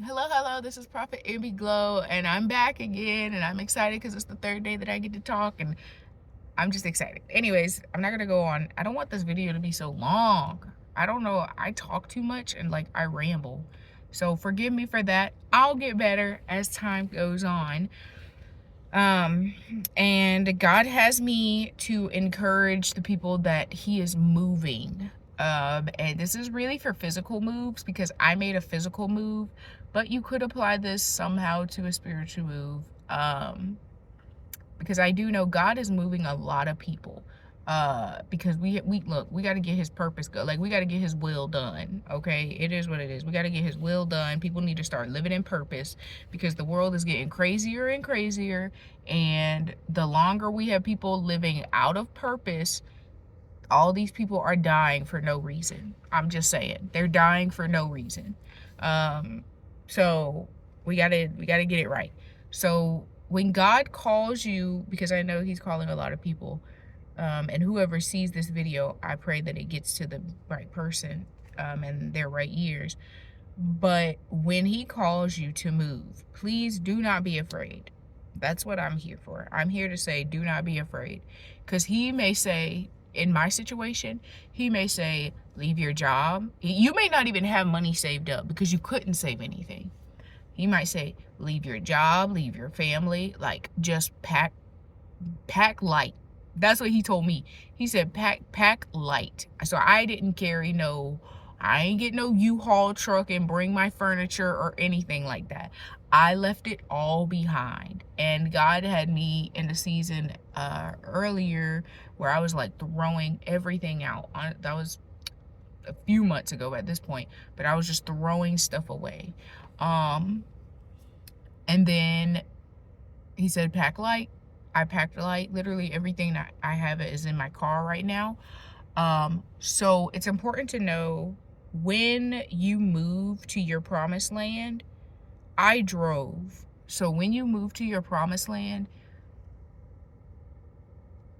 Hello, this is Prophet Ambi Glow, and I'm back again, and I'm excited because it's the third day that I get to talk, and I'm just excited. Anyways, I'm not gonna go on. I don't want this video to be so long. I don't know, I talk too much and like I ramble. So forgive me for that. I'll get better as time goes on. Um, and God has me to encourage the people that He is moving. And this is really for physical moves because I made a physical move, but you could apply this somehow to a spiritual move. Because I do know God is moving a lot of people. Because we look, we got to get His purpose go. Like we got to get His will done. Okay, it is what it is. We got to get His will done. People need to start living in purpose because the world is getting crazier and crazier, and the longer we have people living out of purpose, all these people are dying for no reason. I'm just saying, they're dying for no reason. So we gotta get it right. So when God calls you, because I know He's calling a lot of people, and whoever sees this video, I pray that it gets to the right person, and their right ears. But when He calls you to move, please do not be afraid. That's what I'm here for. I'm here to say, do not be afraid. Because He may say, in my situation, He may say, leave your job. You may not even have money saved up because you couldn't save anything. He might say, leave your job, leave your family, like just pack light. That's what He told me. He said, pack light. So I didn't carry I ain't get no U-Haul truck and bring my furniture or anything like that. I left it all behind. And God had me in the season earlier where I was like throwing everything out. That was a few months ago at this point, but I was just throwing stuff away. And then He said, pack light. I packed light. Literally everything that I have is in my car right now. So it's important to know when you move to your promised land. I drove. So when you move to your promised land,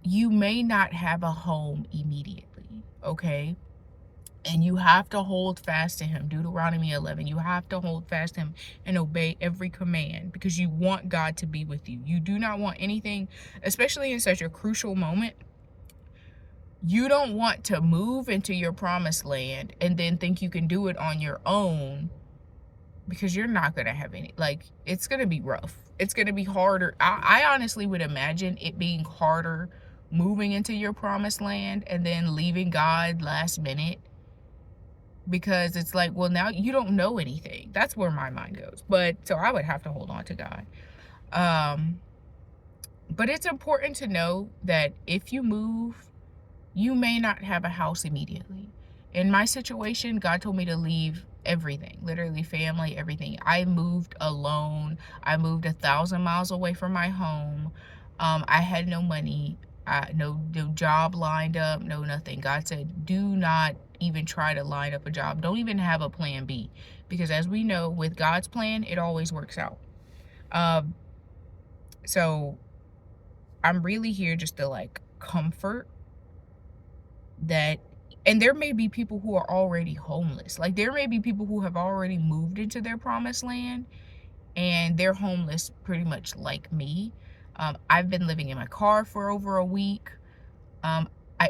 you may not have a home immediately, okay? And you have to hold fast to Him. Deuteronomy 11. You have to hold fast to Him and obey every command because you want God to be with you. You do not want anything, especially in such a crucial moment. You don't want to move into your promised land and then think you can do it on your own, because you're not going to have any, like, it's going to be rough. It's going to be harder. I honestly would imagine it being harder moving into your promised land and then leaving God last minute, because it's like, well, now you don't know anything. That's where my mind goes. But so I would have to hold on to God. But it's important to know that if you move, you may not have a house immediately. In my situation, God told me to leave everything, literally family, everything. I moved alone. I moved 1,000 miles away from my home. I had no money, no job lined up, no nothing. God said, do not even try to line up a job. Don't even have a plan B, because as we know, with God's plan, it always works out. So I'm really here just to like comfort that, and there may be people who are already homeless. Like there may be people who have already moved into their promised land and they're homeless pretty much like me. I've been living in my car for over a week.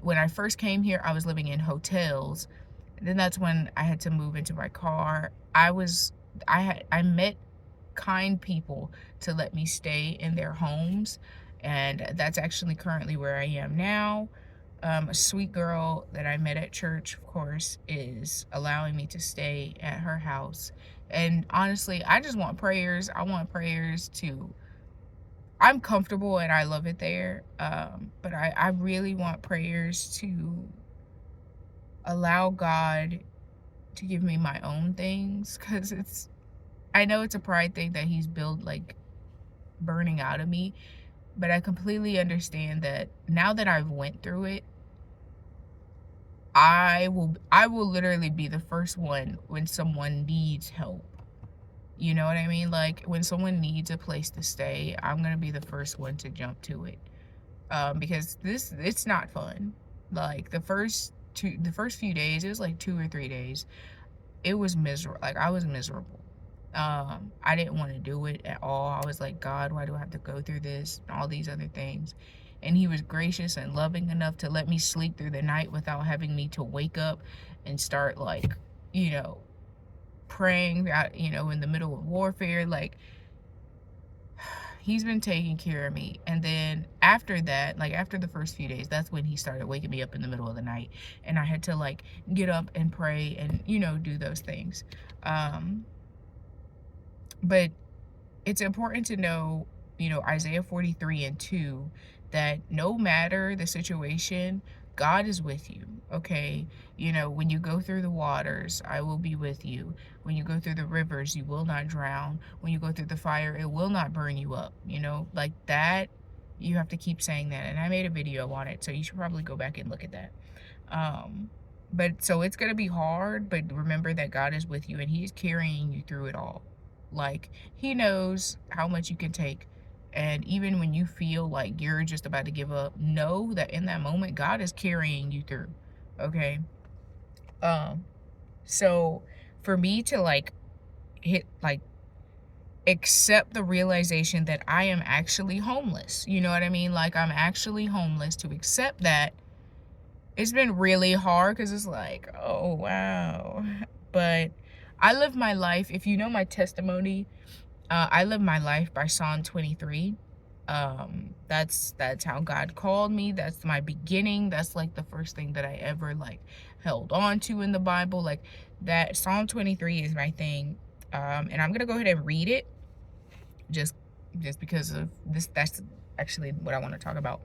When I first came here, I was living in hotels. And then that's when I had to move into my car. I met kind people to let me stay in their homes. And that's actually currently where I am now. A sweet girl that I met at church, of course, is allowing me to stay at her house. And honestly, I just want prayers. I want prayers to, I'm comfortable and I love it there. But I really want prayers to allow God to give me my own things, because I know it's a pride thing that He's built like burning out of me. But I completely understand that now that I've went through it, I will literally be the first one when someone needs help. You know what I mean? Like when someone needs a place to stay, I'm going to be the first one to jump to it. Because it's not fun. Like the first few days, it was like 2 or 3 days. It was miserable. Like I was miserable. I didn't want to do it at all. I was like, God, why do I have to go through this and all these other things? And he was gracious and loving enough to let me sleep through the night without having me to wake up and start, like, you know, praying out, you know, in the middle of warfare. Like, he's been taking care of me. And then after that, like after the first few days, that's when he started waking me up in the middle of the night, and I had to like get up and pray and, you know, do those things. But it's important to know, you know, Isaiah 43:2, that no matter the situation, God is with you, okay? You know, when you go through the waters, I will be with you. When you go through the rivers, you will not drown. When you go through the fire, it will not burn you up, you know? Like that, you have to keep saying that. And I made a video on it, so you should probably go back and look at that. But so it's going to be hard, but remember that God is with you and he's carrying you through it all. Like, he knows how much you can take. And even when you feel like you're just about to give up, know that in that moment, God is carrying you through. Okay. So for me to like accept the realization that I am actually homeless, you know what I mean? Like, I'm actually homeless, to accept that, it's been really hard, because it's like, oh, wow. But I live my life, if you know my testimony, I live my life by Psalm 23. That's how God called me. That's my beginning. That's like the first thing that I ever like held on to in the Bible. Like, that Psalm 23 is my thing. And I'm gonna go ahead and read it just because of this. That's actually what I want to talk about.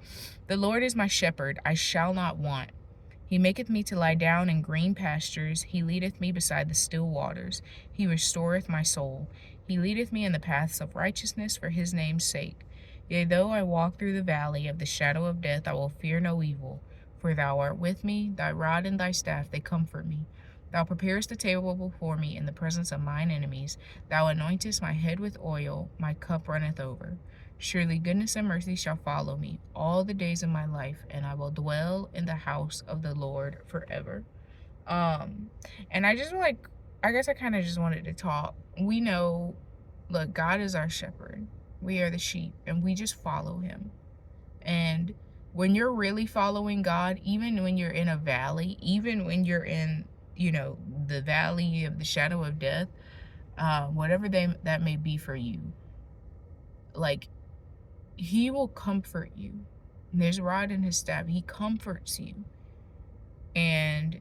The Lord is my shepherd, I shall not want. He maketh me to lie down in green pastures. He leadeth me beside the still waters. He restoreth my soul. He leadeth me in the paths of righteousness for his name's sake. Yea, though I walk through the valley of the shadow of death, I will fear no evil. For thou art with me, thy rod and thy staff, they comfort me. Thou preparest a table before me in the presence of mine enemies. Thou anointest my head with oil, my cup runneth over. Surely goodness and mercy shall follow me all the days of my life, and I will dwell in the house of the Lord forever. And I just like, I guess I kind of just wanted to talk. We know, look, God is our shepherd. We are the sheep, and we just follow him. And when you're really following God, even when you're in a valley, even when you're in, you know, the valley of the shadow of death, whatever that may be for you, like, he will comfort you. And there's a rod in his staff. He comforts you. And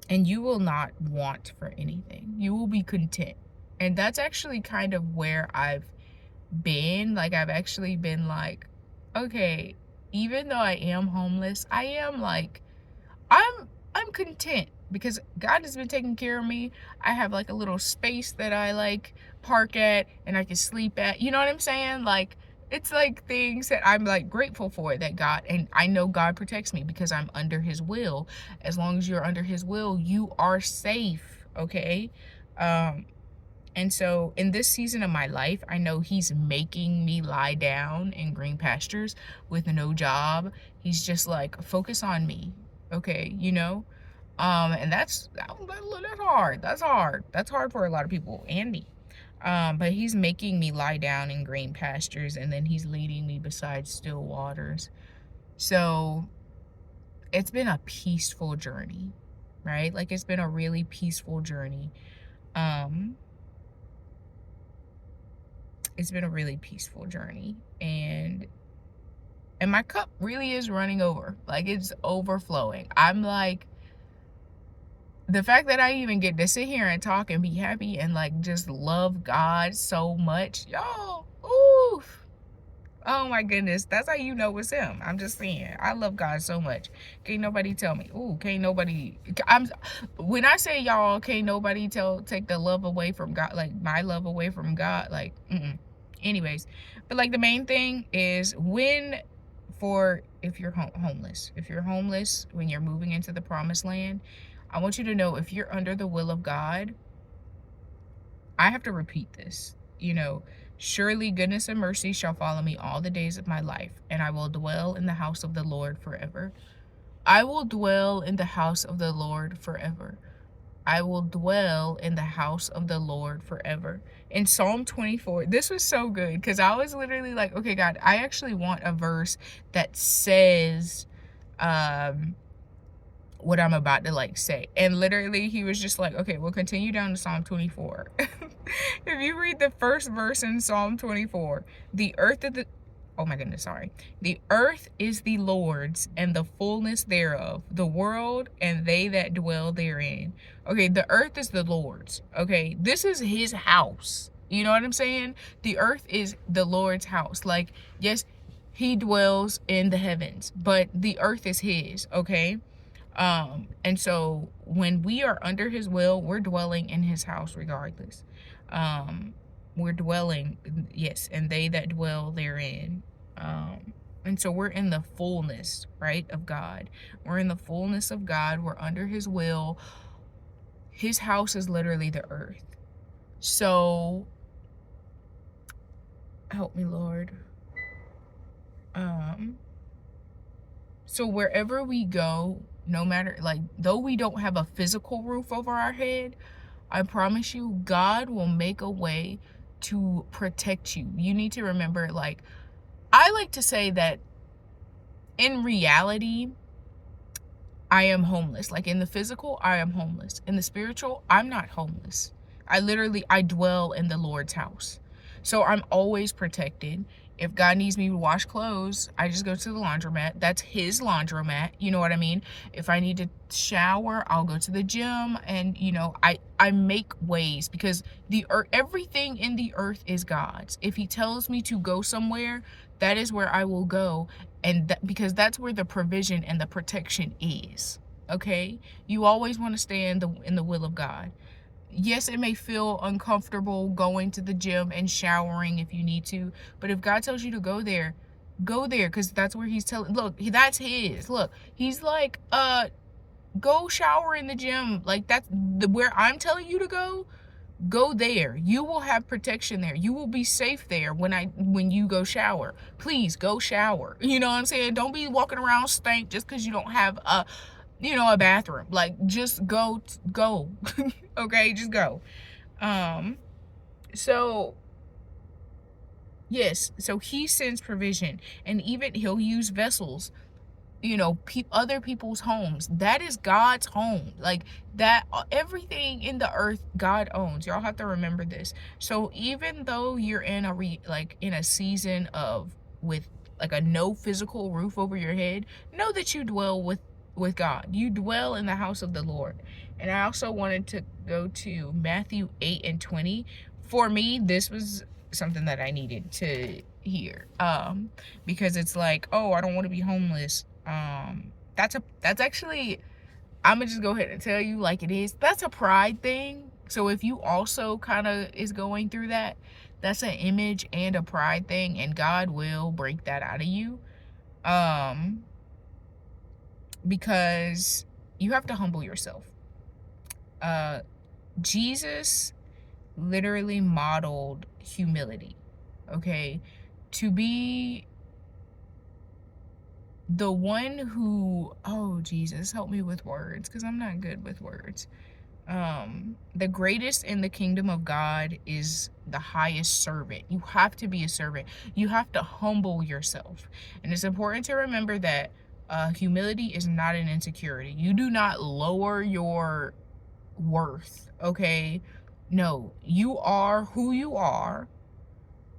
you will not want for anything. You will be content. And that's actually kind of where I've been. Like, I've actually been like, okay, even though I am homeless, I am like, I'm content, because God has been taking care of me. I have like a little space that I like park at and I can sleep at. You know what I'm saying? Like, it's like things that I'm like grateful for, that God, and I know God protects me because I'm under his will. As long as you're under his will, you are safe. Okay. And so in this season of my life, I know he's making me lie down in green pastures with no job. He's just like, focus on me. Okay. You know? And that's hard. That's hard for a lot of people, and me. But he's making me lie down in green pastures, and then he's leading me beside still waters. So it's been a peaceful journey, right? Like, it's been a really peaceful journey. It's been a really peaceful journey, and my cup really is running over. Like, it's overflowing. I'm like, the fact that I even get to sit here and talk and be happy and like just love God so much, y'all, oof. Oh my goodness, that's how you know it's him. I'm just saying, I love God so much. Can't nobody tell me, ooh, can't nobody, when I say y'all, can't nobody take the love away from God, like my love away from God, like, anyways. But like, the main thing is, if you're homeless, when you're moving into the promised land, I want you to know, if you're under the will of God, I have to repeat this, you know, surely goodness and mercy shall follow me all the days of my life, and I will dwell in the house of the Lord forever. I will dwell in the house of the Lord forever. I will dwell in the house of the Lord forever. In Psalm 24, this was so good because I was literally like, okay, God, I actually want a verse that says what I'm about to like say. And literally he was just like, okay, we'll continue down to Psalm 24. If you read the first verse in Psalm 24, the earth of the oh my goodness, sorry. The earth is the Lord's and the fullness thereof, the world and they that dwell therein. Okay, the earth is the Lord's. Okay, this is his house. You know what I'm saying? The earth is the Lord's house. Like, yes, he dwells in the heavens, but the earth is his. Okay. And so when we are under his will, we're dwelling in his house regardless. We're dwelling, yes, and they that dwell therein. And so we're in the fullness, right, of God. We're in the fullness of God. We're under his will. His house is literally the earth. So help me, Lord. So wherever we go, no matter, like, though we don't have a physical roof over our head, I promise you, God will make a way to protect you. You need to remember, like, I like to say that in reality, I am homeless. Like, in the physical, I am homeless. In the spiritual, I'm not homeless. I dwell in the Lord's house. So I'm always protected. If God needs me to wash clothes, I just go to the laundromat. That's his laundromat. You know what I mean? If I need to shower, I'll go to the gym. And, you know, I make ways because the earth, everything in the earth is God's. If he tells me to go somewhere, that is where I will go. And because that's where the provision and the protection is. Okay? You always want to stay in the will of God. Yes, it may feel uncomfortable going to the gym and showering if you need to, but if God tells you to go there, because that's where he's telling, look, that's his. Look, he's like, go shower in the gym. Like, that's where I'm telling you to go there. You will have protection there. You will be safe there when you go shower. Please go shower. You know what I'm saying? Don't be walking around stank just because you don't have a bathroom. Like, just go. Okay, just go. So yes, so he sends provision, and even he'll use vessels, other people's homes. That is God's home. Like, that, everything in the earth God owns. Y'all have to remember this. So even though you're in a season with like a no physical roof over your head, know that you dwell with God. You dwell in the house of the Lord. And I also wanted to go to Matthew 8:20. For me, this was something that I needed to hear. Because it's like, oh, I don't want to be homeless. That's actually, I'm gonna just go ahead and tell you like it is. That's a pride thing. So if you also kind of is going through that, that's an image and a pride thing, and God will break that out of you. Because you have to humble yourself. Jesus literally modeled humility, okay? To be the one who, oh, Jesus, help me with words, because I'm not good with words. The greatest in the kingdom of God is the highest servant. You have to be a servant. You have to humble yourself. And it's important to remember that humility is not an insecurity. You do not lower your worth, okay? No, you are who you are.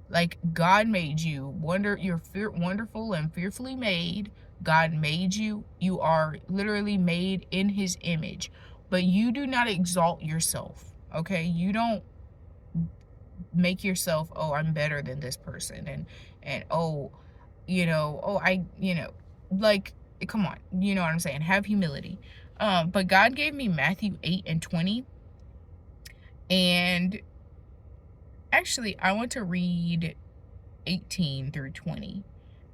Like, God made you. You're wonderful and fearfully made. God made you. You are literally made in his image. But you do not exalt yourself, okay? You don't make yourself, oh, I'm better than this person. And oh, like, come on. You know what I'm saying? Have humility. But God gave me Matthew 8:20. And actually, I want to read 18 through 20.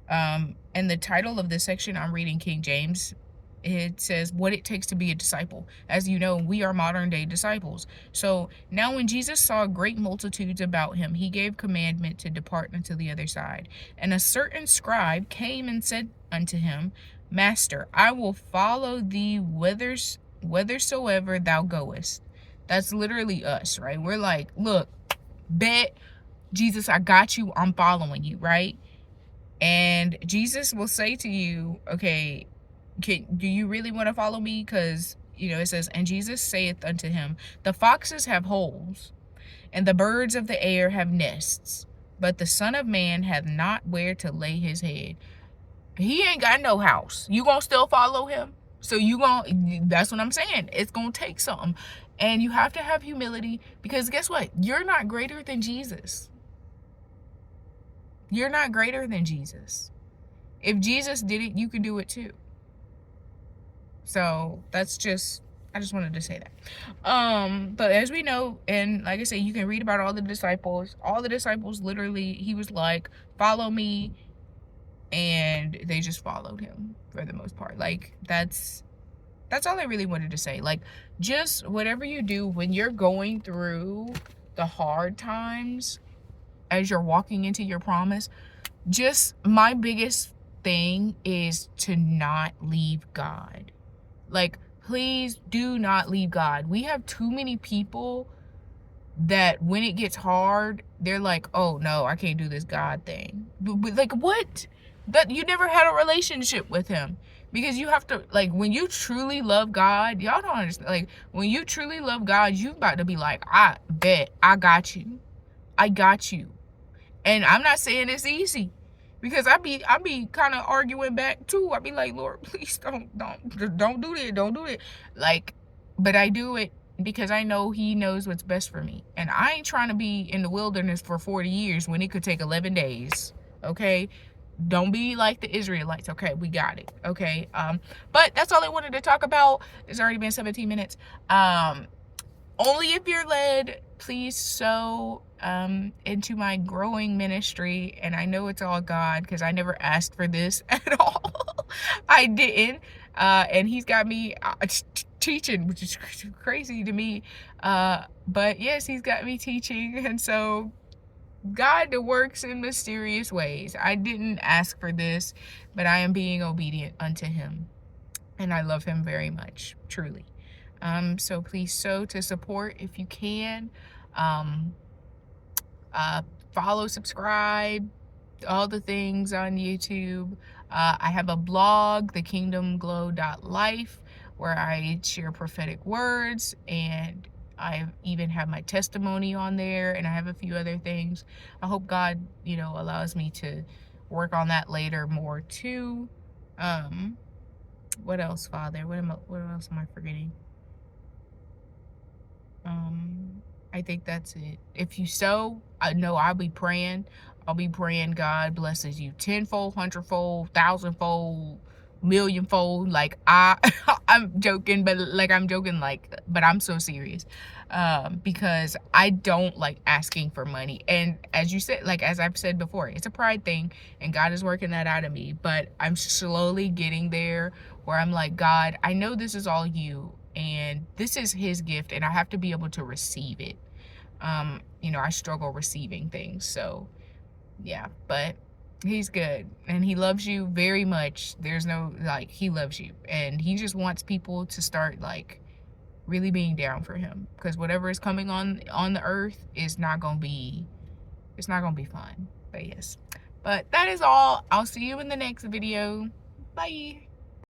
And the title of this section, I'm reading King James. It says, what it takes to be a disciple. As you know, we are modern day disciples. So now when Jesus saw great multitudes about him, he gave commandment to depart unto the other side. And a certain scribe came and said unto him, Master, I will follow thee whithersoever thou goest. That's literally us, right? We're like, look, bet, Jesus, I got you, I'm following you, right? And Jesus will say to you, okay, do you really want to follow me? Because, you know, it says, and Jesus saith unto him, the foxes have holes, and the birds of the air have nests, but the Son of Man hath not where to lay his head. He ain't got no house. You gonna still follow him? So that's what I'm saying. It's gonna take something. And you have to have humility, because guess what? You're not greater than Jesus. You're not greater than Jesus. If Jesus did it, you can do it too. So that's just, I just wanted to say that. But as we know, and like I said, you can read about all the disciples. All the disciples, literally, he was like, follow me, and they just followed him for the most part. Like, that's all I really wanted to say. Like, just whatever you do when you're going through the hard times as you're walking into your promise, just my biggest thing is to not leave God. Like, please do not leave God. We have too many people that when it gets hard, they're like, oh no, I can't do this God thing. But like, what? That you never had a relationship with him. Because you have to, like, when you truly love God, y'all don't understand. Like, when you truly love God, you about to be like, I bet I got you. I got you. And I'm not saying it's easy, because I be kind of arguing back too. I be like, Lord, please don't do it. Don't do it. Like, but I do it because I know he knows what's best for me. And I ain't trying to be in the wilderness for 40 years when it could take 11 days. Okay? Don't be like the Israelites. Okay, we got it. Okay. But that's all I wanted to talk about. It's already been 17 minutes. Only if you're led, please sow into my growing ministry. And I know it's all God, because I never asked for this at all. I didn't. And he's got me teaching, which is crazy to me. But yes, he's got me teaching. And so God works in mysterious ways. I didn't ask for this, but I am being obedient unto him. And I love him very much, truly. So please sow to support if you can. Follow, subscribe, all the things on YouTube. I have a blog, thekingdomglow.life, where I share prophetic words, and I even have my testimony on there, and I have a few other things. I hope God, you know, allows me to work on that later more too. What else, Father? What else am I forgetting? I think that's it. If you sow, I know I'll be praying. I'll be praying God blesses you tenfold, hundredfold, thousandfold, millionfold. Like, I'm joking, but but I'm so serious. Because I don't like asking for money. And as you said, like, as I've said before, it's a pride thing, and God is working that out of me. But I'm slowly getting there where I'm like, God, I know this is all you, and this is his gift, and I have to be able to receive it. You know, I struggle receiving things. So yeah, but he's good, and he loves you very much. There's no, like, he loves you, and he just wants people to start, like, really being down for him, because whatever is coming on the earth is not gonna be, it's not gonna be fun. But yes, but that is all. I'll see you in the next video. Bye.